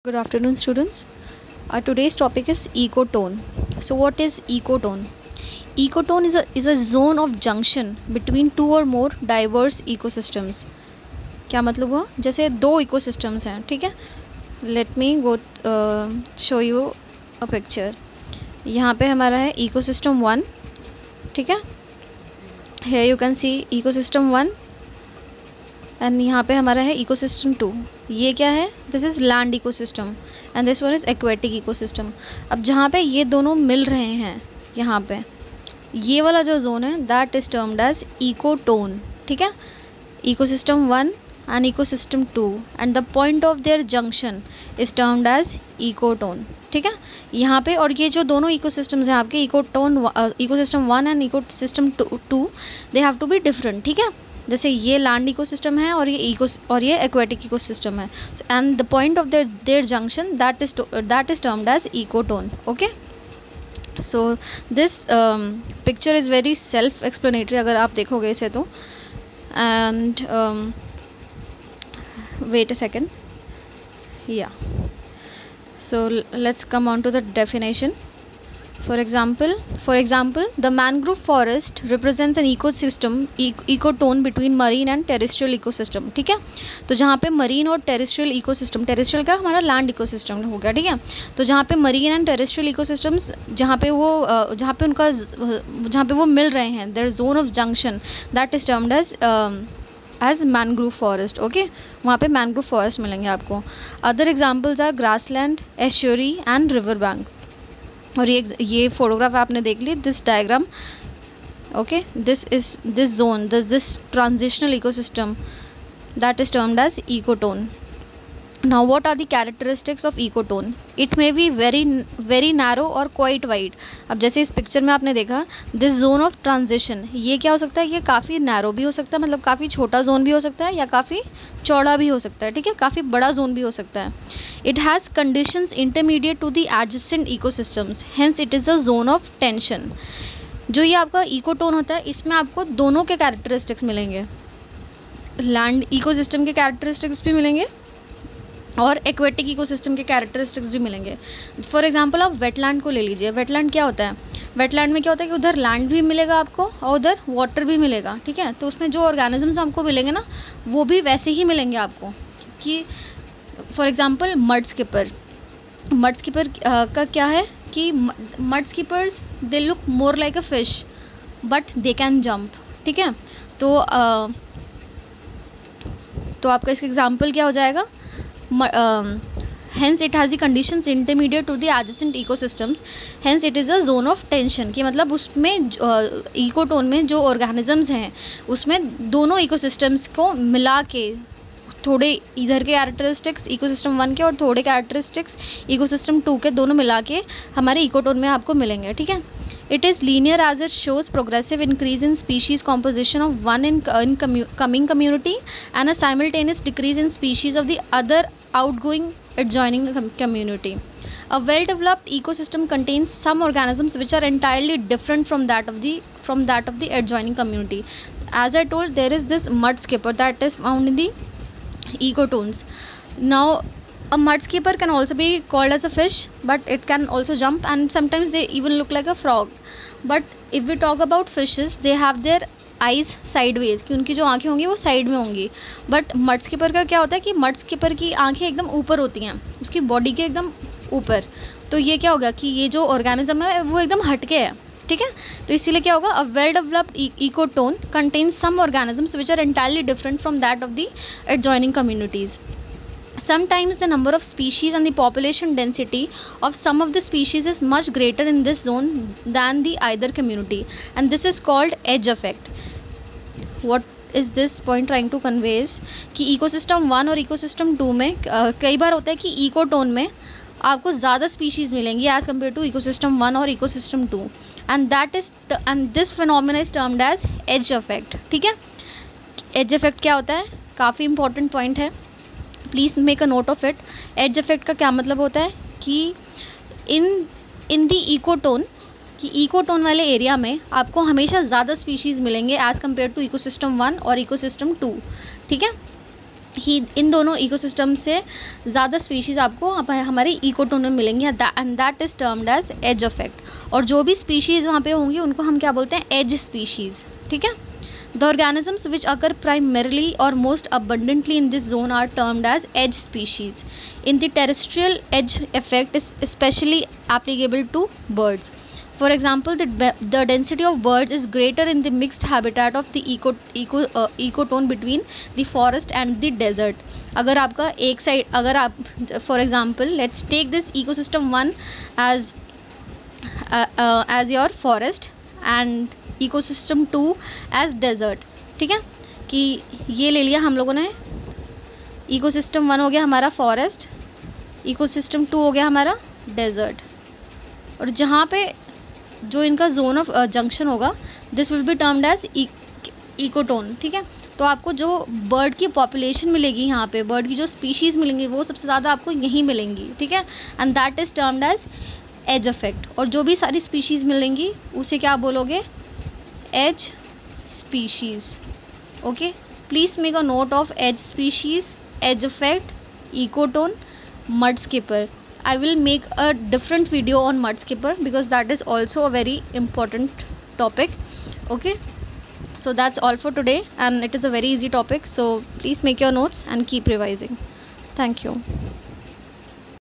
Good afternoon, students. Today's topic is ecotone. So, what is ecotone? Ecotone is a zone of junction between two or more diverse ecosystems. क्या मतलब हुआ? जैसे दो ecosystems हैं, ठीक है? Let me go show you a picture. यहाँ पे हमारा है ecosystem 1, ठीक है? Here you can see ecosystem 1. And यहाँ पे हमारा है इकोसिस्टम 2. ये क्या है? This is land ecosystem and this one is aquatic ecosystem. अब जहाँ पे ये दोनों मिल रहे हैं, यहाँ पे ये वाला जो जोन है that is termed as ecotone, ठीक है? Ecosystem 1 and ecosystem 2 and the point of their junction is termed as ecotone, ठीक है? यहाँ पे और ये जो दोनों इकोसिस्टम्स हैं आपके ecosystem 1 and ecosystem 2 they have to be different, ठीक है? जैसे ये लैंड इकोसिस्टम है और ये एक्वेटिक इकोसिस्टम है and the point of their junction that is termed as ecotone. Okay, so this picture is very self explanatory अगर आप देखोगे इसे तो. And wait a second, yeah so let's come on to the definition. For example, the mangrove forest represents an ecotone between marine and terrestrial ecosystem, ठीक है? तो जहाँ पे marine और terrestrial ecosystem, terrestrial का हमारा land ecosystem हो गया, ठीक है? तो जहाँ पे marine and terrestrial ecosystems जहाँ पे वो मिल रहे हैं, their zone of junction that is termed as mangrove forest. Okay, वहाँ पे mangrove forest मिलेंगे आपको. Other examples are grassland, estuary and river bank. और ये फोटोग्राफ आपने देख ली, this diagram. Okay, this zone, this transitional ecosystem that is termed as ecotone. Now what are the characteristics of ecotone? It may be very narrow or quite wide. अब जैसे इस picture में आपने देखा दिस जोन ऑफ ट्रांजिशन, ये क्या हो सकता है? ये काफ़ी नैरो भी हो सकता है, मतलब काफ़ी छोटा जोन भी हो सकता है, या काफ़ी चौड़ा भी हो सकता है, ठीक है? काफ़ी बड़ा जोन भी हो सकता है. It has conditions intermediate to the adjacent ecosystems, hence it is a zone of tension. जो ये आपका इकोटोन होता है इसमें आपको दोनों के कैरेक्टरिस्टिक्स मिलेंगे, लैंड इकोसिस्टम के कैरेक्टरिस्टिक्स भी मिलेंगे और एक्वेटिक इकोसिस्टम के कैरेक्टरिस्टिक्स भी मिलेंगे. फॉर एग्जांपल आप वेटलैंड को ले लीजिए. वेटलैंड क्या होता है? वेटलैंड में क्या होता है कि उधर लैंड भी मिलेगा आपको और उधर वाटर भी मिलेगा, ठीक है? तो उसमें जो ऑर्गेनिजम्स आपको मिलेंगे ना वो भी वैसे ही मिलेंगे आपको. कि फॉर एग्जांपल मड स्किपर का क्या है कि mud skippers they look more like a fish but they can jump, ठीक है? तो आपका इसका एग्जाम्पल क्या हो जाएगा? hence it has the conditions intermediate to the adjacent ecosystems, hence it is a zone of tension. कि मतलब उसमें इकोटोन में जो ऑर्गेनिजम्स हैं उसमें दोनों इकोसिस्टम्स को मिला के थोड़े इधर के कैरेक्टरिस्टिक्स इकोसिस्टम 1 के और थोड़े कैरेक्टरिस्टिक्स इकोसिस्टम 2 के दोनों मिला के हमारे इकोटोन में आपको मिलेंगे, ठीक है? It is linear as it shows progressive increase in species composition of one in coming community and a simultaneous decrease in species of the other outgoing adjoining community. A well-developed ecosystem contains some organisms which are entirely different from that of the adjoining community. As I told, there is this mud skipper that is found in the ecotones. Now a mud skipper can also be called as a fish, but it can also jump and sometimes they even look like a frog. But if we talk about fishes, they have their eyes sideways, कि उनकी जो आंखें होंगी वो side में होंगी. But mud skipper का क्या होता है कि मड स्किपर की आंखें एकदम ऊपर होती हैं, उसकी बॉडी के एकदम ऊपर. तो ये क्या होगा कि ये जो ऑर्गेनिज्म है वो एकदम हटके है, ठीक है? तो इसीलिए क्या होगा? A well developed ecotone contains some organisms which are entirely different from that of the adjoining communities. Sometimes the number of species and the population density of some of the species is much greater in this zone than the either community, and this is called edge effect. What is this point trying to convey is कि ecosystem 1 और ecosystem 2 में कई बार होता है कि ecotone में आपको ज़्यादा स्पीशीज़ मिलेंगी एज़ कम्पेयर टू इकोसिस्टम 1 और ecosystem 2, and this phenomena is termed as edge effect, ठीक है? एज इफेक्ट क्या होता है? काफ़ी इंपॉर्टेंट पॉइंट है, please make a note of it. Edge effect का क्या मतलब होता है कि इन दी इकोटोन कि इकोटोन वाले एरिया में आपको हमेशा ज़्यादा स्पीशीज़ मिलेंगे एज़ कम्पेयर टू इकोसिस्टम 1 और इकोसिस्टम 2, ठीक है? ही इन दोनों इकोसिस्टम से ज़्यादा स्पीशीज़ आपको हमारे इकोटोन में मिलेंगी, and that is termed as edge effect. और जो भी स्पीशीज़ वहाँ पे होंगी उनको हम क्या बोलते हैं, एज स्पीशीज़, ठीक है। The organisms which occur primarily or most abundantly in this zone are termed as edge species. In the terrestrial edge effect is specially applicable to birds. For example, the density of birds is greater in the mixed habitat of the ecotone between the forest and the desert. अगर आपका एक side, अगर आप for example let's take this ecosystem 1 as your forest and ecosystem 2 as desert, ठीक है, कि ये ले लिया हम लोगों ने, ecosystem 1 हो गया हमारा फॉरेस्ट, ecosystem 2 हो गया हमारा डेजर्ट, और जहाँ पे जो इनका जोन ऑफ जंक्शन होगा this will be termed as ecotone, ठीक है। तो आपको जो बर्ड की पॉपुलेशन मिलेगी, यहाँ पे बर्ड की जो स्पीशीज़ मिलेंगी वो सबसे ज़्यादा आपको यहीं मिलेंगी, ठीक है, and that is termed as edge effect. और जो भी सारी स्पीशीज़ मिलेंगी उसे क्या बोलोगे, edge species, okay. Please make a note of edge species, edge effect, ecotone, mudskipper. I will make a different video on mudskipper because that is also a very important topic, okay. So that's all for today, and it is a very easy topic, so please make your notes and keep revising. Thank you.